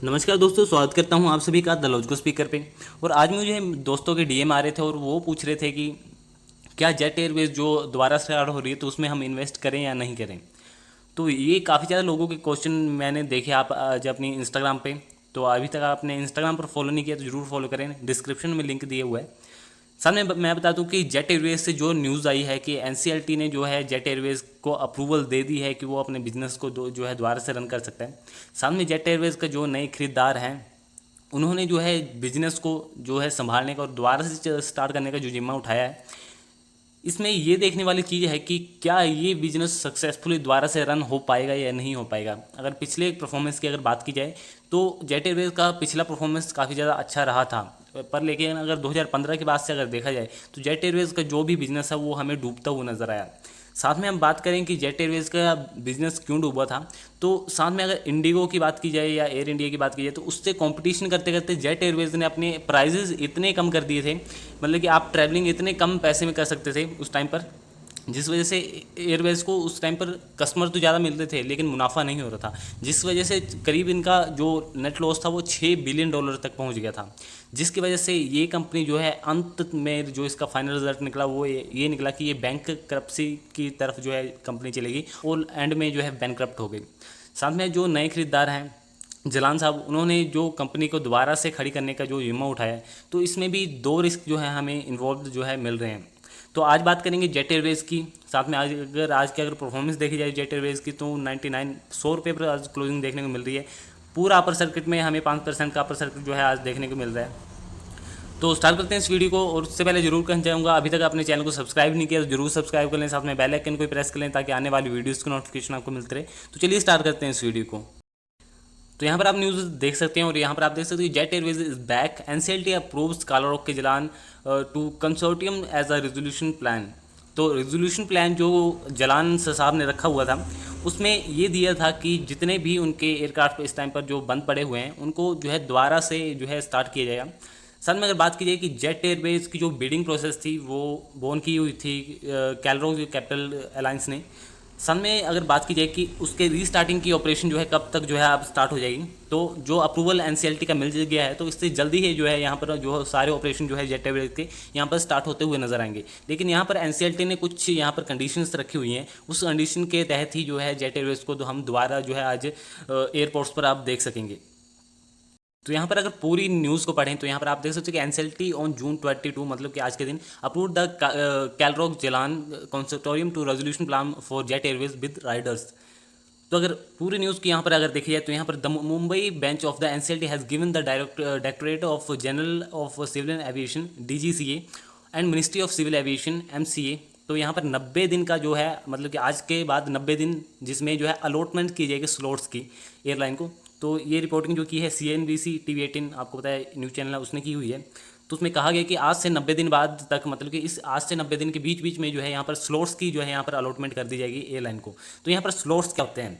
नमस्कार दोस्तों, स्वागत करता हूं आप सभी का द लॉजिकल स्पीकर पे। और आज मुझे दोस्तों के डीएम आ रहे थे और वो पूछ रहे थे कि क्या जेट एयरवेज जो दोबारा स्टार्ट हो रही है तो उसमें हम इन्वेस्ट करें या नहीं करें। तो ये काफ़ी ज़्यादा लोगों के क्वेश्चन मैंने देखे आप आज अपनी इंस्टाग्राम पे। तो अभी तक आपने इंस्टाग्राम पर फॉलो नहीं किया तो ज़रूर फॉलो करें, डिस्क्रिप्शन में लिंक दिया हुआ है। सामने मैं बता दूं कि जेट एयरवेज से जो न्यूज़ आई है कि एनसीएलटी ने जो है जेट एयरवेज को अप्रूवल दे दी है कि वो अपने बिजनेस को जो है दोबारा से रन कर सकता है। सामने जेट एयरवेज का जो नए खरीदार हैं उन्होंने जो है बिजनेस को जो है संभालने का और दोबारा से स्टार्ट करने का जो जिम्मा उठाया है। इसमें ये देखने वाली चीज़ है कि क्या ये बिजनेस सक्सेसफुली दोबारा से रन हो पाएगा या नहीं हो पाएगा। अगर पिछले परफॉर्मेंस की अगर बात की जाए तो जेट एयरवेज का पिछला परफॉर्मेंस काफ़ी ज़्यादा अच्छा रहा था, पर लेकिन अगर 2015 के बाद से अगर देखा जाए तो जेट एयरवेज का जो भी बिजनेस है वो हमें डूबता हुआ नजर आया। साथ में हम बात करें कि जेट एयरवेज का बिजनेस क्यों डूबा था, तो साथ में अगर इंडिगो की बात की जाए या एयर इंडिया की बात की जाए तो उससे कंपटीशन करते करते जेट एयरवेज ने अपने प्राइजेस इतने कम कर दिए थे, मतलब कि आप ट्रैवलिंग इतने कम पैसे में कर सकते थे उस टाइम पर, जिस वजह से एयरवेज को उस टाइम पर कस्टमर तो ज़्यादा मिलते थे लेकिन मुनाफा नहीं हो रहा था, जिस वजह से करीब इनका जो नेट लॉस था वो $6 बिलियन तक पहुंच गया था। जिसकी वजह से ये कंपनी जो है अंत में जो इसका फाइनल रिजल्ट निकला वो ये निकला कि ये बैंक करप्सी की तरफ जो है कंपनी चलेगी और एंड में जो है बैंकक्रप्ट हो गई। साथ में जो नए खरीदार हैं जलान साहब, उन्होंने जो कंपनी को दोबारा से खड़ी करने का जो जिम्मा उठाया है, तो इसमें भी दो रिस्क जो है हमें इन्वॉल्व जो है मिल रहे हैं। तो आज बात करेंगे जेट एयरवेज की। साथ में आज की अगर परफॉर्मेंस देखी जाए जेट एयरवेज की तो 99 ₹100 पर आज क्लोजिंग देखने को मिल रही है। पूरा अपर सर्किट में हमें 5% का अपर सर्किट जो है आज देखने को मिल रहा है। तो स्टार्ट करते हैं इस वीडियो को, और उससे पहले जरूर कहना चाहूँगा अभी तक आपने चैनल को सब्सक्राइब नहीं किया तो जरूर सब्सक्राइब कर लें, साथ में बेल आइकन को प्रेस कर लें ताकि आने वाली वीडियोज़ की नोटिफिकेशन आपको मिलते रहे। तो चलिए स्टार्ट करते हैं इस वीडियो को। तो यहाँ पर आप न्यूज़ देख सकते हैं और यहाँ पर आप देख सकते हैं Jet Airways is back, NCLT approves Kalrock के Jalan to consortium as a resolution plan. तो रेजोल्यूशन प्लान जो जलान साहब ने रखा हुआ था उसमें ये दिया था कि जितने भी उनके एयरक्राफ्ट इस टाइम पर जो बंद पड़े हुए हैं उनको जो है दोबारा से जो है स्टार्ट किया जाएगा। साथ में अगर बात की जाए कि जेट एयरवेज की जो बिडिंग प्रोसेस थी वो बोन की हुई थी कैलरॉक कैपिटल अलायंस ने। सन में अगर बात की जाए कि उसके रीस्टार्टिंग की ऑपरेशन जो है कब तक जो है अब स्टार्ट हो जाएगी, तो जो अप्रूवल एनसीएलटी का मिल गया है तो इससे जल्दी ही जो है यहाँ पर जो सारे ऑपरेशन जो है जेट एयरवेज के यहाँ पर स्टार्ट होते हुए नजर आएंगे। लेकिन यहाँ पर एनसीएलटी ने कुछ यहाँ पर कंडीशंस रखी हुई हैं, उस कंडीशन के तहत ही जो है जेट एयरवेज को तो हम दोबारा जो है आज एयरपोर्ट्स पर आप देख सकेंगे। तो यहाँ पर अगर पूरी न्यूज़ को पढ़ें तो यहाँ पर आप देख सकते हैं कि एनसीएलटी ऑन जून 22 मतलब कि आज के दिन approve the Kalrock Jalan consortium to resolution plan for Jet Airways with riders. तो अगर पूरी न्यूज़ की यहाँ पर अगर देखी जाए तो यहाँ पर the Mumbai bench of the NCLT has given the directorate of general of civil aviation DGCA and ministry of civil aviation MCA. तो यहाँ पर 90 दिन का जो है मतलब कि आज के बाद 90 दिन जिसमें जो है अलॉटमेंट की जाएगी स्लॉट्स की एयरलाइन को। तो ये रिपोर्टिंग जो की है CNBC TV18 आपको पता है न्यूज़ चैनल है उसने की हुई है। तो उसमें कहा गया कि आज से 90 दिन बाद तक मतलब कि इस आज से 90 दिन के बीच बीच में जो है यहाँ पर स्लॉट्स की जो है यहाँ पर अलॉटमेंट कर दी जाएगी एयरलाइन को। तो यहाँ पर स्लॉट्स क्या होते हैं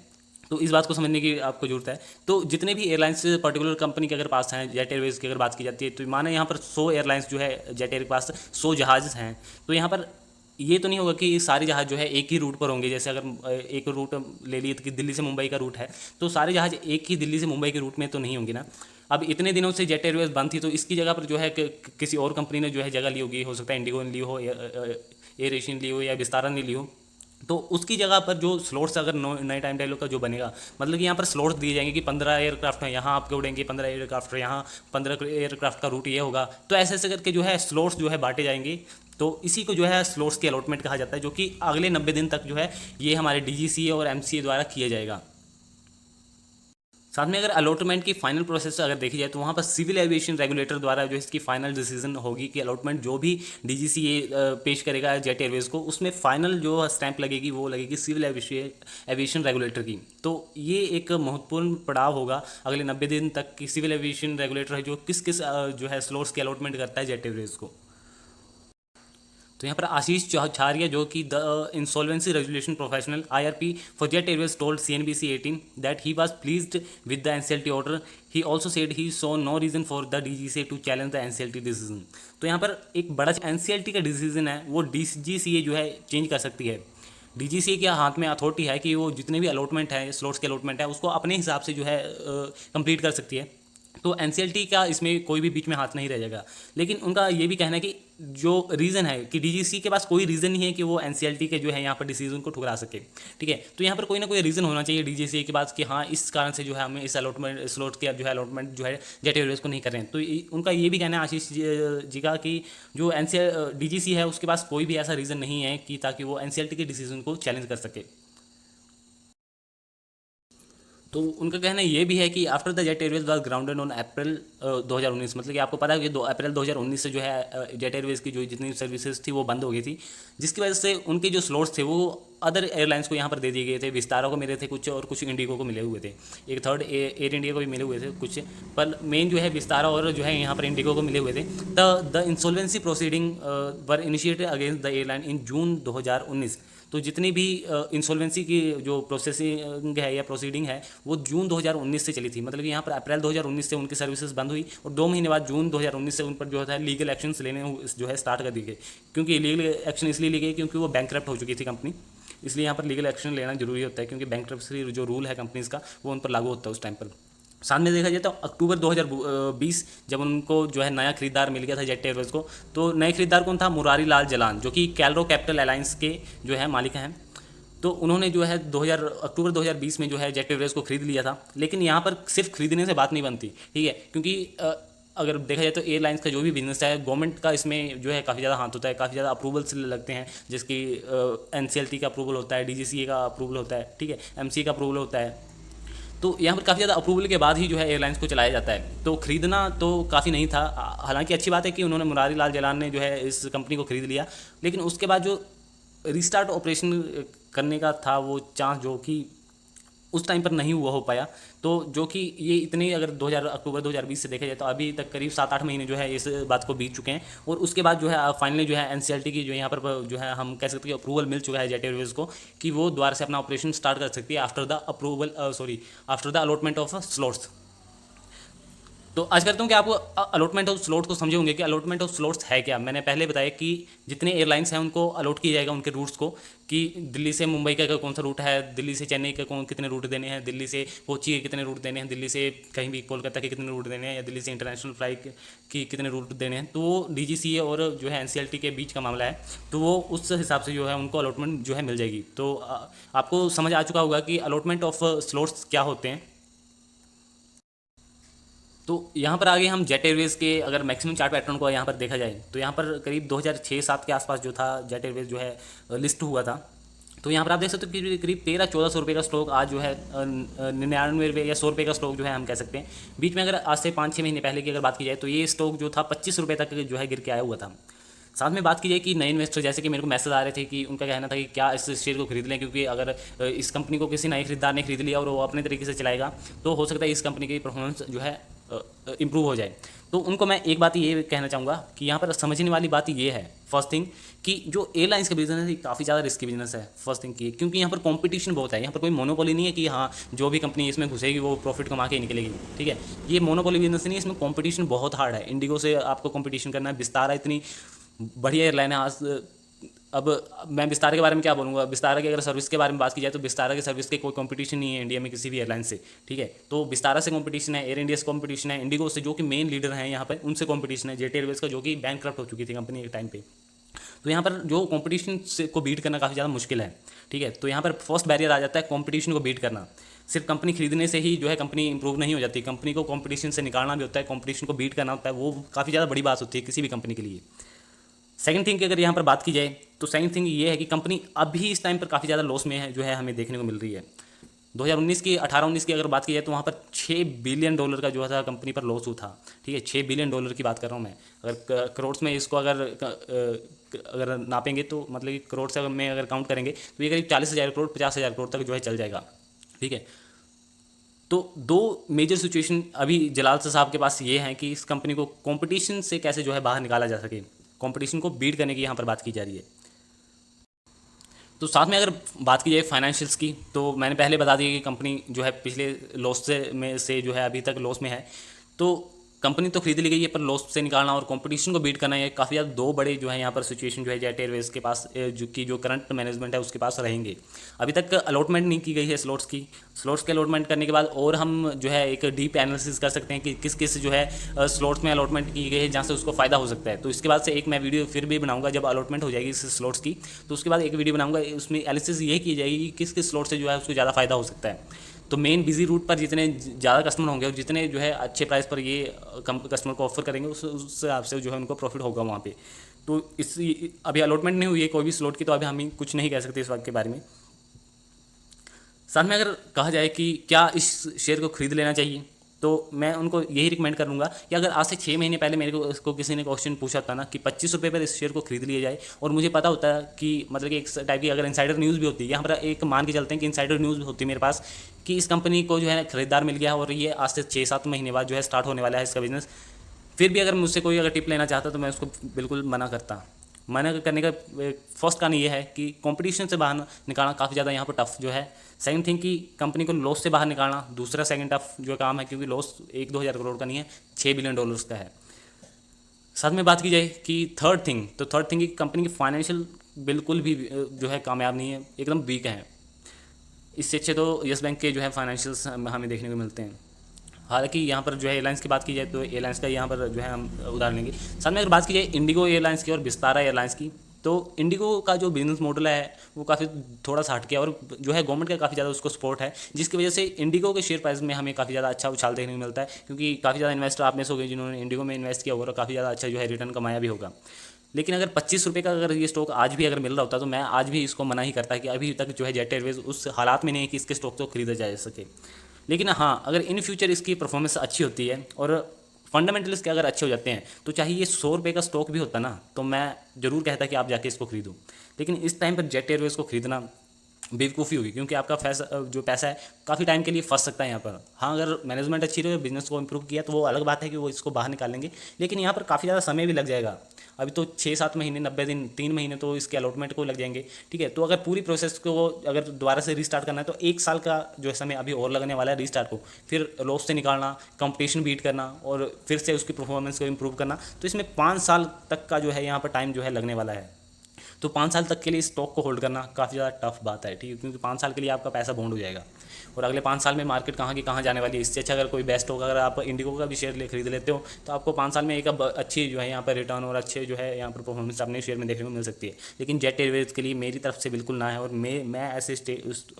तो इस बात को समझने की आपको जरूरत है। तो जितने भी एयरलाइंस पर्टिकुलर कंपनी के अगर पास हैं, जेट एयरवेज की अगर बात की जाती है तो माना यहाँ पर 100 एयरलाइंस जो है जेट एयर के पास 100 जहाज हैं, तो यहाँ पर ये तो नहीं होगा कि सारे जहाज जो है एक ही रूट पर होंगे। जैसे अगर एक रूट ले लिए कि दिल्ली से मुंबई का रूट है तो सारे जहाज एक ही दिल्ली से मुंबई के रूट में तो नहीं होंगे ना। अब इतने दिनों से जेट एयरवेज बंद थी तो इसकी जगह पर जो है किसी और कंपनी ने जो है जगह ली होगी, हो सकता है इंडिगो ने ली हो, एयर एशियन ली हो या विस्तारा ने ली हो। तो उसकी जगह पर जो स्लॉट्स अगर नए टाइम डायलॉग का जो बनेगा मतलब कि यहाँ पर स्लॉट्स दिए जाएंगे कि 15 एयरक्राफ्ट हैं यहाँ आपके उड़ेंगे, 15 एयरक्राफ्ट यहाँ, 15 एयरक्राफ्ट का रूट ये होगा। तो ऐसे ऐसे करके जो है स्लॉट्स जो है बांटे जाएंगे। तो इसी को जो है स्लॉट्स की अलॉटमेंट कहा जाता है, जो कि अगले 90 दिन तक जो है ये हमारे डीजीसीए और एमसीए द्वारा किया जाएगा। साथ में अगर अलॉटमेंट की फाइनल प्रोसेस अगर देखी जाए तो वहाँ पर सिविल एविएशन रेगुलेटर द्वारा जो इसकी फाइनल डिसीजन होगी कि अलॉटमेंट जो भी डीजीसीए पेश करेगा जेट एयरवेज को उसमें फाइनल जो स्टैंप लगेगी वो लगेगी सिविल एविएशन रेगुलेटर की। तो ये एक महत्वपूर्ण पड़ाव होगा अगले 90 दिन तक कि सिविल एविएशन रेगुलेटर है जो किस किस जो है स्लॉट्स की अलॉटमेंट करता है जेट एयरवेज को। तो यहाँ पर आशीष छारिया जो कि the insolvency resolution professional IRP for Jet Airways told CNBC 18 that he was pleased with the NCLT order. He also said he saw no reason for the DGCA to challenge the NCLT decision. तो यहाँ पर एक बड़ा NCLT का decision है वो DGCA जो है चेंज कर सकती है। डीजीसीए के हाथ में अथॉरिटी है कि वो जितने भी अलॉटमेंट है, स्लॉट्स के अलॉटमेंट है, उसको अपने हिसाब से जो है कंप्लीट कर सकती है। तो एनसीएलटी का इसमें कोई भी बीच में हाथ नहीं रह जाएगा। लेकिन उनका ये भी कहना है कि जो रीज़न है कि डीजीसी के पास कोई रीज़न नहीं है कि वो एनसीएलटी के जो है यहाँ पर डिसीजन को ठुकरा सके। ठीक है, तो यहाँ पर कोई ना कोई रीज़न होना चाहिए डीजीसी के पास कि हाँ इस कारण से जो है हमें इस अलॉटमेंट स्लॉट के जो है अलॉटमेंट जो है जेट एयरवेज को नहीं कर रहे हैं। तो उनका ये भी कहना है आशीष जी का कि जो डीजीसी है उसके पास कोई भी ऐसा रीज़न नहीं है कि ताकि वो एनसीएलटी के डिसीजन को चैलेंज कर सके। तो उनका कहना ये भी है कि after the jet Airways was grounded on April 2019, मतलब कि आपको पता है कि 2 अप्रैल 2019 से जो है जेट एयरवेज की जो जितनी सर्विसेज थी वो बंद हो गई थी, जिसकी वजह से उनके जो स्लॉट्स थे वो अदर एयरलाइंस को यहाँ पर दे दिए गए थे। विस्तारा को मिले थे कुछ और कुछ इंडिगो को मिले हुए थे, एक थर्ड एयर इंडिया को भी मिले हुए थे कुछ, पर मेन जो है विस्तारा और जो है यहाँ पर इंडिगो को मिले हुए थे। The insolvency proceeding were initiated against the airline in June 2019। तो जितनी भी इंसॉल्वेंसी की जो प्रोसेसिंग है या प्रोसीडिंग है वो जून 2019 से चली थी, मतलब कि यहाँ पर अप्रैल 2019 से उनकी सर्विसेज बंद हुई और 2 महीने बाद जून 2019 से उन पर जो है लीगल एक्शंस लेने जो है स्टार्ट कर दिए गए। क्योंकि लीगल एक्शन इसलिए लिए गए क्योंकि वो बैंकक्रप्ट हो चुकी थी कंपनी, इसलिए यहाँ पर लीगल एक्शन लेना जरूरी होता है क्योंकि बैंकक्रप्सी जो रूल है कंपनीज का वो उन पर लागू होता है उस टाइम पर। साथ में देखा जाए तो अक्टूबर 2020 जब उनको जो है नया खरीदार मिल गया था जेट एयरवेज को, तो नए खरीदार कौन था? मुरारी लाल जलान, जो कि कैलरो कैपिटल अलायंस के जो है मालिक हैं। तो उन्होंने जो है अक्टूबर 2020 में जो है जेट एयरवेज को खरीद लिया था। लेकिन यहाँ पर सिर्फ खरीदने से बात नहीं बनती, ठीक है, क्योंकि अगर देखा जाए तो एयरलाइंस का जो भी बिजनेस है गवर्नमेंट का इसमें जो है काफ़ी ज़्यादा हाथ होता है, काफ़ी ज़्यादा अप्रूवल्स लगते हैं, जिसकी एनसीएलटी का अप्रूवल होता है, डीजीसीए का अप्रूवल होता है, ठीक है, एमसी का अप्रूवल होता है। तो यहाँ पर काफ़ी ज़्यादा अप्रूवल के बाद ही जो है एयरलाइंस को चलाया जाता है। तो खरीदना तो काफ़ी नहीं था, हालांकि अच्छी बात है कि उन्होंने मुरारी लाल जलान ने जो है इस कंपनी को खरीद लिया, लेकिन उसके बाद जो रिस्टार्ट ऑपरेशन करने का था वो चांस जो कि उस टाइम पर नहीं हुआ हो पाया। तो जो कि ये इतने अगर अक्टूबर 2020 से देखा जाए तो अभी तक करीब 7-8 महीने जो है इस बात को बीत चुके हैं और उसके बाद जो है फाइनली जो है एनसीएलटी की जो यहाँ पर जो है हम कह सकते हैं अप्रूवल मिल चुका है जेट एयरवेज को कि वो दोबारा से अपना ऑपरेशन स्टार्ट कर सकती है after the allotment of slots. तो आज करता हूँ कि आपको अलॉटमेंट ऑफ स्लॉट्स को समझे होंगे कि अलॉटमेंट ऑफ स्लॉट्स है क्या। मैंने पहले बताया कि जितने एयरलाइंस हैं उनको अलॉट किया जाएगा उनके रूट्स को, कि दिल्ली से मुंबई का कौन सा रूट है, दिल्ली से चेन्नई का कितने रूट देने हैं, दिल्ली से कोची के कितने रूट देने हैं, दिल्ली से कहीं भी कोलकाता के कितने रूट देने हैं, या दिल्ली से इंटरनेशनल फ्लाइट की कितने रूट देने हैं। तो वो डीजीसीए और जो है एनसीएलटी के बीच का मामला है, तो वो उस हिसाब से जो है उनको अलॉटमेंट जो है मिल जाएगी। तो आपको समझ आ चुका होगा कि अलॉटमेंट ऑफ स्लॉट्स क्या होते हैं। तो यहाँ पर आगे हम जेट एयरवेज के अगर मैक्सिमम चार्ट पैटर्न को यहाँ पर देखा जाए तो यहाँ पर करीब 2006-07 के आसपास जो था जेट एयरवेज जो है लिस्ट हुआ था। तो यहाँ पर आप देख सकते हो कि करीब 1300-1400 रुपये का स्टॉक आज जो है 99 या 100 रुपये का स्टॉक जो है हम कह सकते हैं। बीच में अगर आज से 5-6 महीने पहले की अगर बात की जाए तो ये स्टॉक जो था 25 रुपये तक जो है गिर के आया हुआ था। साथ में बात की जाए कि नए इन्वेस्टर जैसे कि मेरे को मैसेज आ रहे थे कि उनका कहना था कि क्या इस शेयर को खरीद लें, क्योंकि अगर इस कंपनी को किसी नए खरीदार ने खरीद लिया और वो अपने तरीके से चलाएगा तो हो सकता है इस कंपनी की परफॉर्मेंस जो है इम्प्रूव हो जाए। तो उनको मैं एक बात ये कहना चाहूँगा कि यहाँ पर समझने वाली बात ये है फर्स्ट थिंग कि जो एयरलाइंस का बिजनेस है काफ़ी ज़्यादा रिस्की बिजनेस है। फर्स्ट थिंग की क्योंकि यहाँ पर कंपटीशन बहुत है, यहाँ पर कोई मोनोपोली नहीं है कि हाँ जो भी कंपनी इसमें घुसेगी वो प्रॉफिट कमा के निकलेगी, ठीक है। ये मोनोपोली बिजनेस नहीं है, इसमें कंपटीशन बहुत हार्ड है। इंडिगो से आपको कंपटीशन करना है, विस्तारा इतनी बढ़िया एयरलाइन है। आज अब मैं विस्तारा के बारे में क्या बोलूँगा, विस्तारा की अगर सर्विस के बारे में बात की जाए तो विस्तारा की सर्विस के कोई कंपटीशन नहीं है इंडिया में किसी भी एयरलाइन से, ठीक है। तो विस्तारा से कंपटीशन है, एयर इंडिया से कंपटीशन है, इंडिगो से जो कि मेन लीडर हैं यहाँ पर उनसे कंपटीशन है, जेट एयरवेज का जो कि बैंकक्रप्ट हो चुकी थी कंपनी एक टाइम पे। तो यहाँ पर जो कंपटीशन से को बीट करना काफ़ी ज़्यादा मुश्किल है, ठीक है। तो यहाँ पर फर्स्ट बैरियर आ जाता है कंपटीशन को बीट करना। सिर्फ कंपनी खरीदने से ही जो है कंपनी इंप्रूव नहीं हो जाती, कंपनी को कंपटीशन से निकालना भी होता है, कंपटीशन को बीट करना होता है, वो काफ़ी ज़्यादा बड़ी बात होती है किसी भी कंपनी के लिए। सेकंड थिंग की अगर यहाँ पर बात की जाए तो सेकंड थिंग ये है कि कंपनी अभी इस टाइम पर काफ़ी ज़्यादा लॉस में है जो है हमें देखने को मिल रही है। 2019 की 18-19 की अगर बात की जाए तो वहाँ पर $6 बिलियन का जो था कंपनी पर लॉस हुआ था, ठीक है। $6 बिलियन की बात कर रहा हूँ मैं। अगर करोड़ में इसको अगर नापेंगे तो मतलब कि करोड़ से में अगर काउंट करेंगे तो ये करीब 40,000 करोड़ 50,000 करोड़ तक जो है चल जाएगा, ठीक है। तो दो मेजर सिचुएशन अभी जलाल साहब के पास ये हैं कि इस कंपनी को कंपटीशन से कैसे जो है बाहर निकाला जा सके, कंपटीशन को बीट करने की यहाँ पर बात की जा रही है। तो साथ में अगर बात की जाए फाइनेंशियल्स की तो मैंने पहले बता दिया कि कंपनी जो है पिछले लॉस से जो है अभी तक लॉस में है। तो कंपनी तो खरीद ली गई है, पर लॉस से निकालना और कंपटीशन को बीट करना, ये काफ़ी ज़्यादा दो बड़े जो है यहाँ पर सिचुएशन जो है जेट एयरवेज के पास जो करंट मैनेजमेंट है उसके पास रहेंगे। अभी तक अलॉटमेंट नहीं की गई है स्लॉट्स के अलॉटमेंट करने के बाद और हम जो है एक डीप एनालिसिस कर सकते हैं कि किस किस जो है स्लॉट्स में अलॉटमेंट की गई है जहाँ से उसको फ़ायदा हो सकता है। तो इसके बाद से एक मैं वीडियो फिर भी बनाऊंगा जब अलॉटमेंट हो जाएगी इस स्लॉट्स की, तो उसके बाद एक वीडियो बनाऊंगा, उसमें एनालिसिस ये की जाएगी कि किस किस स्लॉट से जो है उसको ज़्यादा फ़ायदा हो सकता है। तो मेन बिजी रूट पर जितने ज़्यादा कस्टमर होंगे और जितने जो है अच्छे प्राइस पर ये कस्टमर को ऑफर करेंगे उस हिसाब से जो है उनको प्रॉफिट होगा वहाँ पे। तो इस अभी अलॉटमेंट नहीं हुई है कोई भी स्लॉट की, तो अभी हम कुछ नहीं कह सकते इस वक्त के बारे में। साथ में अगर कहा जाए कि क्या इस शेयर को खरीद लेना चाहिए, तो मैं उनको यही रिकमेंड करूंगा कि अगर आज से 6 महीने पहले मेरे को इसको किसी ने क्वेश्चन पूछा था ना कि 25 रुपये पर इस शेयर को खरीद लिया जाए, और मुझे पता होता है कि मतलब कि एक टाइप की अगर इनसाइडर न्यूज़ भी होती है, यहाँ पर एक मान के चलते हैं कि इनसाइडर न्यूज़ भी होती है मेरे पास कि इस कंपनी को जो है खरीदार मिल गया और ये आज से 6-7 महीने बाद जो है स्टार्ट होने वाला है इसका बिजनेस, फिर भी अगर मुझसे कोई अगर टिप लेना चाहता तो मैं उसको बिल्कुल मना करता। मना करने का फर्स्ट कारण ये है कि कंपटीशन से बाहर निकालना काफ़ी ज़्यादा यहाँ पर टफ जो है। सेकंड थिंग कि कंपनी को लॉस से बाहर निकालना दूसरा सेकंड टफ जो काम है, क्योंकि लॉस 1-2 हज़ार करोड़ का नहीं है, $6 बिलियन का है। साथ में बात की जाए कि थर्ड थिंग कि कंपनी की फाइनेंशियल बिल्कुल भी जो है कामयाब नहीं है, एकदम वीक है। इससे अच्छे तो यस बैंक के जो है फाइनेंशियल्स हमें देखने को मिलते हैं। हालांकि यहाँ पर जो है एयरलाइंस की बात की जाए तो एयरलाइंस का यहाँ पर जो है हम उदाहरण लेंगे। साथ में अगर बात की जाए इंडिगो एयरलाइंस की और विस्तारा एयरलाइंस की, तो इंडिगो का जो बिजनेस मॉडल है वो काफ़ी थोड़ा सा हटके और जो है गवर्नमेंट का काफ़ी ज़्यादा उसको सपोर्ट है, जिसकी वजह से इंडिगो के शेयर प्राइस में हमें काफ़ी ज़्यादा अच्छा उछाल देखने को मिलता है, क्योंकि काफ़ी ज़्यादा इन्वेस्टर आप में से हो गए जिन्होंने इंडिगो में इन्वेस्ट किया होगा और काफ़ी ज़्यादा अच्छा जो है रिटर्न कमाया भी होगा। लेकिन अगर 25 रुपये का अगर ये स्टॉक आज भी अगर मिल रहा होता तो मैं आज भी इसको मना ही करता कि अभी तक जो है जेट एयरवेज उस हालात में नहीं है कि इसके स्टॉक को खरीदा जा सके। लेकिन हाँ, अगर इन फ्यूचर इसकी परफॉर्मेंस अच्छी होती है और फंडामेंटल इसके अगर अच्छे हो जाते हैं, तो चाहे ये 100 रुपये का स्टॉक भी होता ना, तो मैं ज़रूर कहता कि आप जाके इसको खरीदो। लेकिन इस टाइम पर जेट एयरवेज को खरीदना बेवकूफ़ी होगी, क्योंकि आपका जो पैसा है काफ़ी टाइम के लिए फंस सकता है यहाँ पर। हाँ, अगर मैनेजमेंट अच्छी रही, बिजनेस को इंप्रूव किया, तो वो अलग बात है कि वो इसको बाहर निकाल लेंगे, लेकिन यहाँ पर काफ़ी ज़्यादा समय भी लग जाएगा। अभी तो 6-7 महीने, 90 दिन, 3 महीने तो इसके अलॉटमेंट को लग जाएंगे। ठीक है, तो अगर पूरी प्रोसेस को अगर दोबारा से रीस्टार्ट करना है तो 1 साल का जो है समय अभी और लगने वाला है रीस्टार्ट को, फिर लॉस से निकालना, कंपटीशन बीट करना और फिर से उसकी परफॉर्मेंस को इम्प्रूव करना, तो इसमें 5 साल तक का जो है यहाँ पर टाइम जो है लगने वाला है। तो 5 साल तक के लिए स्टॉक को होल्ड करना काफ़ी ज़्यादा टफ बात है, ठीक है, क्योंकि 5 साल के लिए आपका पैसा बॉन्ड हो जाएगा और अगले 5 साल में मार्केट कहाँ की कहाँ जाने वाली है। इससे अच्छा अगर कोई बेस्ट होगा, अगर आप इंडिगो का भी शेयर खरीद लेते हो तो आपको 5 साल में एक अच्छी जो है यहाँ पर रिटर्न और अच्छे जो है यहाँ पर परफॉर्मेंस अपने शेयर में देखने को मिल सकती है। लेकिन जेट एयरवेज के लिए मेरी तरफ से बिल्कुल ना है, और मैं ऐसे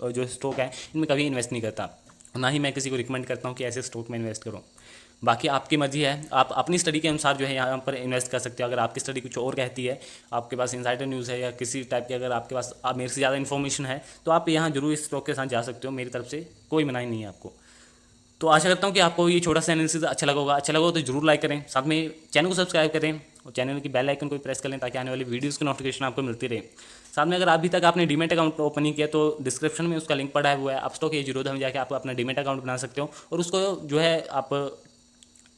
जो स्टॉक है इनमें कभी इन्वेस्ट नहीं करता, ना ही मैं किसी को रिकमेंड करता हूँ कि ऐसे स्टॉक में इन्वेस्ट करो। बाकी आपकी मर्जी है, आप अपनी स्टडी के अनुसार जो है यहाँ पर इन्वेस्ट कर सकते हो। अगर आपकी स्टडी कुछ और कहती है, आपके पास इनसाइडर न्यूज़ है या किसी टाइप की अगर आपके पास मेरे से ज़्यादा इन्फॉर्मेशन है, तो आप यहाँ जरूर इस स्टॉक के साथ जा सकते हो। मेरी तरफ से कोई मनाही नहीं है आपको। तो आशा करता हूँ कि आपको ये छोटा सा एनालिसिस अच्छा लगा होगा। अच्छा लगा हो तो जरूर लाइक करें, साथ में चैनल को सब्सक्राइब करें और चैनल की बेल आइकन को प्रेस कर लें ताकि आने वाली वीडियोज़ की नोटिफिकेशन आपको मिलती रहे। साथ में अगर अभी तक आपने डीमेट अकाउंट ओपन नहीं किया तो डिस्क्रिप्शन में उसका लिंक पड़ा हुआ है, अपस्टॉक या जीरोधा में जाकर आप अपना डीमेट अकाउंट बना सकते हो और उसको जो है आप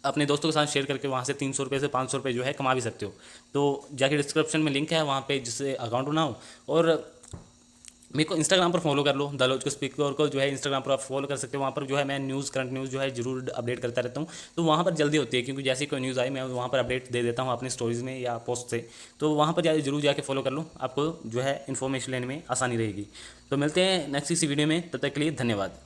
अपने दोस्तों के साथ शेयर करके वहाँ से 300 रुपये से 500 रुपये जो है कमा भी सकते हो। तो जाके डिस्क्रिप्शन में लिंक है, वहाँ पे जिससे अकाउंट बनाओ और मेरे को इंस्टाग्राम पर फॉलो कर लो, दलोच को स्पीकर को जो है इंस्टाग्राम पर आप फॉलो कर सकते हो। वहाँ पर जो है मैं करंट न्यूज़ जो है जरूर अपडेट करता रहता हूँ, तो वहाँ पर जल्दी होती है, क्योंकि जैसे कोई न्यूज़ आई मैं वहाँ पर अपडेट दे देता हूँ अपनी स्टोरीज़ में या पोस्ट से। तो वहाँ पर जरूर जाके फॉलो कर लो, आपको जो है इन्फॉर्मेशन लेने में आसानी रहेगी। तो मिलते हैं नेक्स्ट इसी वीडियो में, तब तक के लिए धन्यवाद।